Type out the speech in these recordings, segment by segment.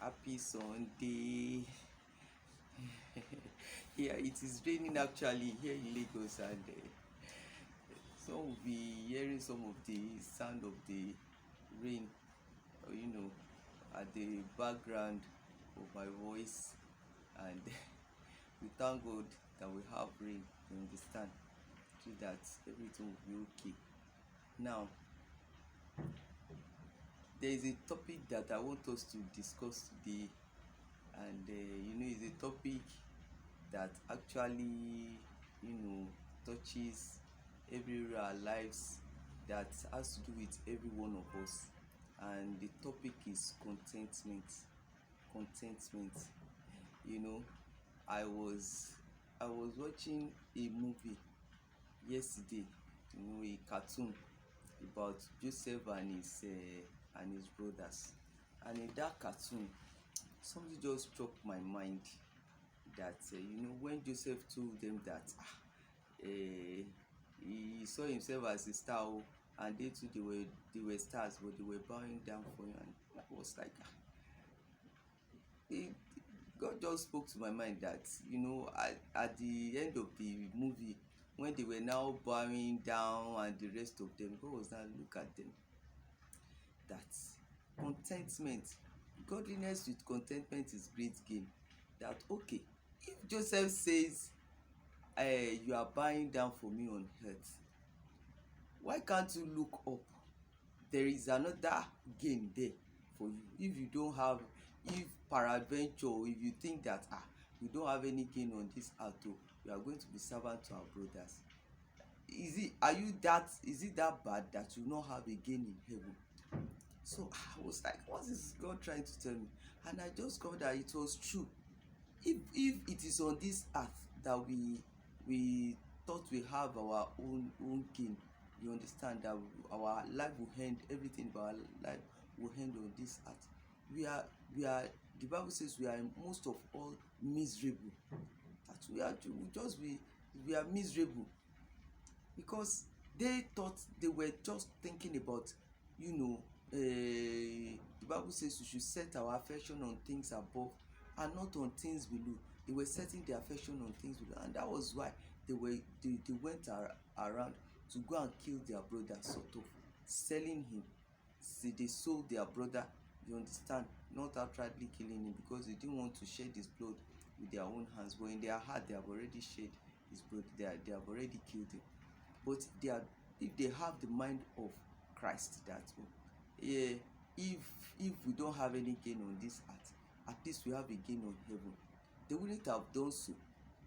Happy Sunday. Yeah, it is raining actually here in Lagos, and some will be hearing some of the sound of the rain, you know, at the background of my voice. And we thank God that we have rain, you understand, so that everything will be okay. Now, there is a topic that I want us to discuss today, and it's a topic that actually touches every area of our lives, that has to do with every one of us. And the topic is contentment. Contentment. you know I was watching a movie yesterday, a cartoon about Joseph and his brothers. And in that cartoon, something just struck my mind, that when Joseph told them that he saw himself as a star, and they too, they were stars, but they were bowing down for him. And I was like, it, God just spoke to my mind that at the end of the movie, when they were now bowing down and the rest of them, God was now look at them, that contentment, godliness with contentment is great gain. That okay, if Joseph says, you are bowing down for me on earth, why can't you look up? There is another gain there for you. If you don't have, if peradventure, if you think that we don't have any gain on this earth, we are going to be servant to our brothers, is it that bad that you not have a gain in heaven? So I was like, what is God trying to tell me? And I just got that it was true. If it is on this earth that we thought we have our own gain, you understand, that our life will end, everything about our life will end on this earth. We are the Bible says we are most of all miserable. That we are miserable, because they thought, they were just thinking about, the Bible says we should set our affection on things above and not on things below. They were setting their affection on things below, and that was why they went around to go and kill their brother, sort of selling him. See, they sold their brother, you understand, not outrightly killing him, because they didn't want to shed his blood with their own hands, but in their heart they have already shed his blood. They have already killed him. But if they have the mind of Christ, that if we don't have any gain on this earth, at least we have a gain on heaven, they wouldn't have done so.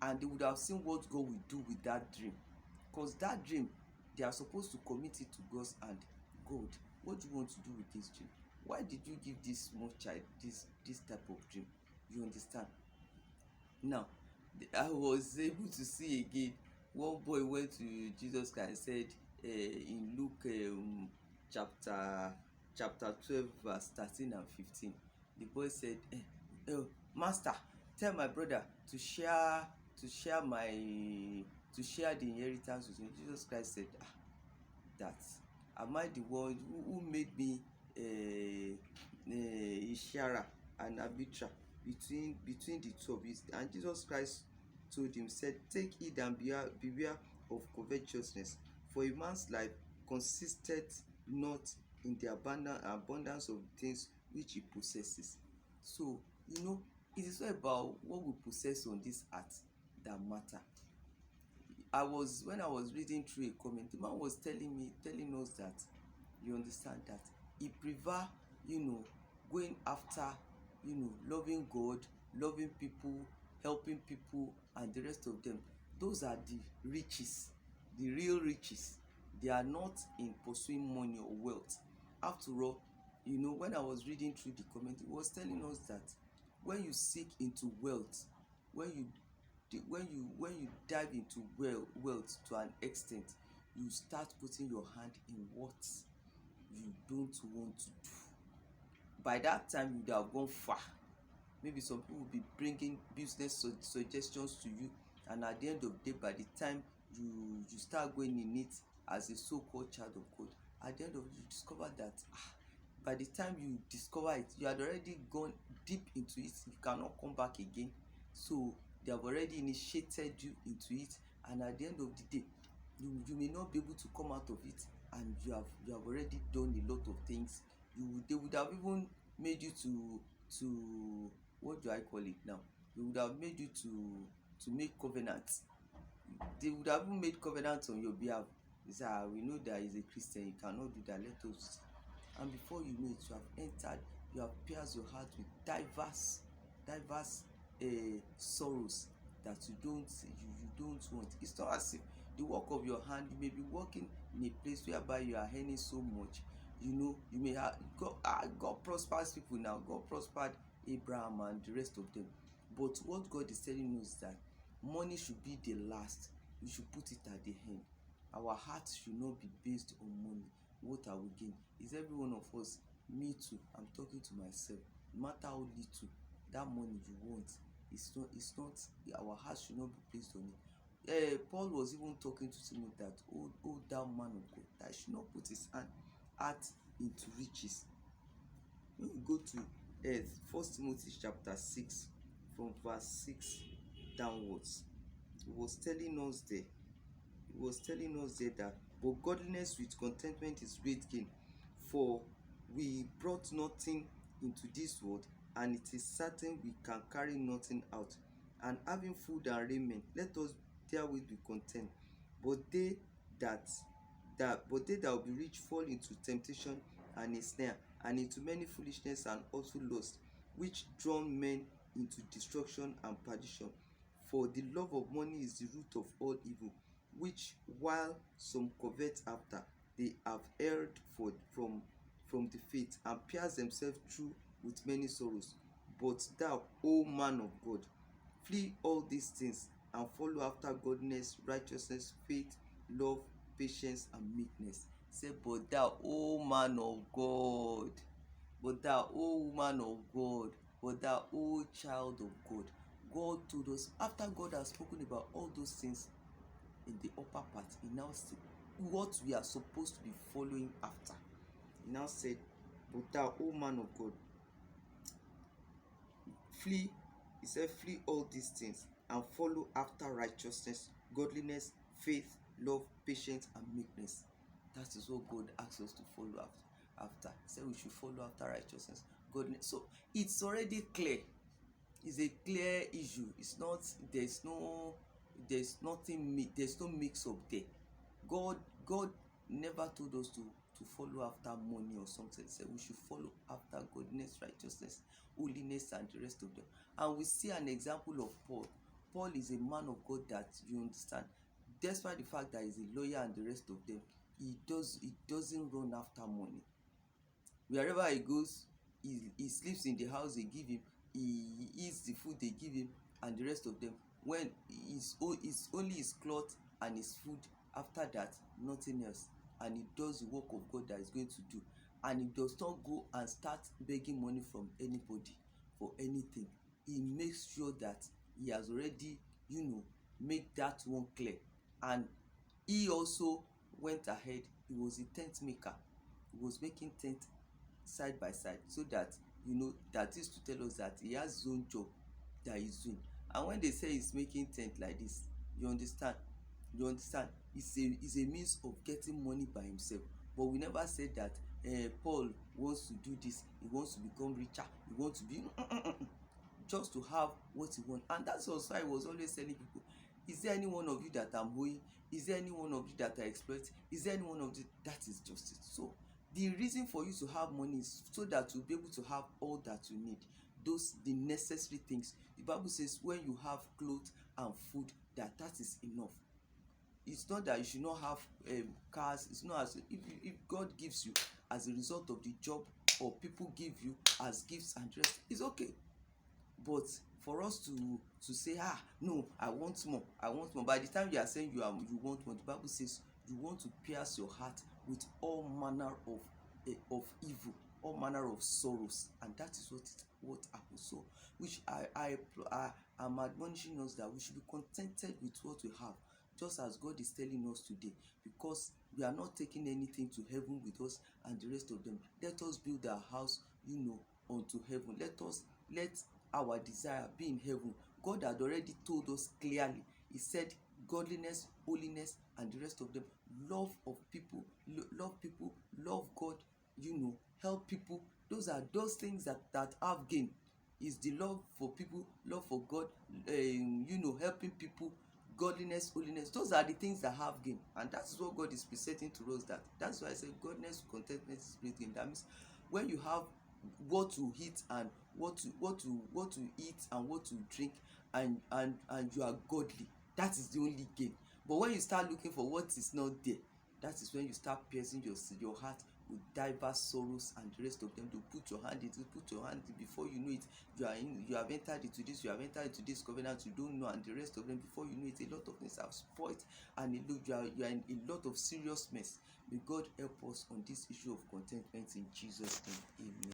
And they would have seen what God will do with that dream, because that dream, they are supposed to commit it to God's hand. God, what do you want to do with this dream? Why did you give this small child this type of dream? You understand? Now, I was able to see again, one boy went to Jesus Christ and said, in Luke chapter 12 verse 13 and 15, the boy said, Master, tell my brother to share the inheritance with me. Jesus Christ said, that am I the one who made me a sharer and arbiter between the two of you? And Jesus Christ told him, said, take heed and beware of covetousness, for a man's life consisteth not in the abundance of things which he possesses. So it is not about what we possess on this earth that matter. When I was reading through a comment, the man was telling us that, you understand, that he prefer going after loving God, loving people, helping people, and the rest of them. Those are the riches, the real riches. They are not in pursuing money or wealth. After all, when I was reading through the comment, it was telling us that when you seek into wealth, when you dive into wealth to an extent, you start putting your hand in what you don't want to do. By that time, you would have gone far. Maybe some people will be bringing business suggestions to you, and at the end of the day, by the time you start going in it as a so-called child of God, at the end of it, you discover that by the time you discover it, you had already gone deep into it. You cannot come back again. So they have already initiated you into it, and at the end of the day, you may not be able to come out of it, and you have already done a lot of things. They would have even made you to what do I call it now? They would have made you to make covenants. They would have even made covenants on your behalf. They say, we know that he's a Christian, you cannot do that, let us. And before you know it, you have entered, you have pierced your heart with diverse sorrows that you don't want. It's not as if the work of your hand, you may be working in a place whereby you are earning so much. You may have God prospers people now. God prospered Abraham and the rest of them. But what God is telling us is that money should be the last. We should put it at the end. Our heart should not be based on money. What are we gain? Is every one of us, me too, I'm talking to myself, no matter how little that money you want, it's not our heart should not be placed on it. Paul was even talking to Timothy that, oh thou man of God, that should not put his heart into riches. When we go to 1 Timothy chapter 6, from verse 6 downwards, he was telling us there that, but godliness with contentment is great gain, for we brought nothing into this world, and it is certain we can carry nothing out. And having food and raiment, let us therewith be content. But they that will be rich fall into temptation and a snare, and into many foolishness and also lust, which drown men into destruction and perdition. For the love of money is the root of all evil, which while some covet after, they have erred from the faith, and pierced themselves through with many sorrows. But thou, O man of God, flee all these things, and follow after godliness, righteousness, faith, love, patience, and meekness. Say, but thou, O man of God, but thou, O woman of God, but thou, O child of God. God told us, after God has spoken about all those things in the upper part, he now said what we are supposed to be following after. He now said, but thou, O man of God, flee all these things, and follow after righteousness, godliness, faith, love, patience, and meekness. That is what God asks us to follow after. He said we should follow after righteousness, godliness. So it's already clear. It's a clear issue. It's not, there's no mix up there. God never told us to follow after money or something. He said we should follow after godliness, righteousness, holiness, and the rest of them. And we see an example of Paul. Paul is a man of God that, you understand, despite the fact that he's a lawyer and the rest of them, he doesn't run after money. Wherever he goes, he sleeps in the house they give him, he eats the food they give him, and the rest of them. When it's only his cloth and his food, after that nothing else. And he does the work of God that he's going to do, and he does not go and start begging money from anybody for anything. He makes sure that he has already made that one clear. And he also went ahead. He was a tent maker. He was making tent side by side, so that that is to tell us that he has his own job that he's doing. And when they say he's making tent like this, you understand it's a means of getting money by himself. But we never said that Paul wants to do this, he wants to become richer, he wants to be just to have what he wants. And that's also why I was always telling people, is there any one of you that I'm owing? Is there any one of you that I exploit? Is there any one of you that is justice? So the reason for you to have money is so that you'll be able to have all that you need, the necessary things. The Bible says when you have clothes and food, that is enough. It's not that you should not have cars. It's not as if God gives you as a result of the job, or people give you as gifts and rest, it's okay. But for us to say, no, I want more, by the time you are saying you want more, the Bible says you want to pierce your heart with all manner of evil, all manner of sorrows. And that is what happens. So which I am admonishing us that we should be contented with what we have. just as God is telling us today, because we are not taking anything to heaven with us and the rest of them. Let us build our house, unto heaven. Let our desire be in heaven. God had already told us clearly. He said godliness, holiness, and the rest of them. Love of people, love people, love God, help people. Those things that have gain. Is the love for people, love for God, helping people, godliness, holiness. Those are the things that have gain, and that is what God is presenting to us. That's why I say godliness, contentment is great gain. That means when you have what to eat and what to eat and what to drink, and you are godly, that is the only gain. But when you start looking for what is not there, that is when you start piercing your heart with diverse sorrows and the rest of them. To put your hand before you know it, you have entered into this, covenant you don't know, and the rest of them. Before you know it, a lot of things have spoiled, and you are in a lot of serious mess. May God help us on this issue of contentment in Jesus' name. Amen.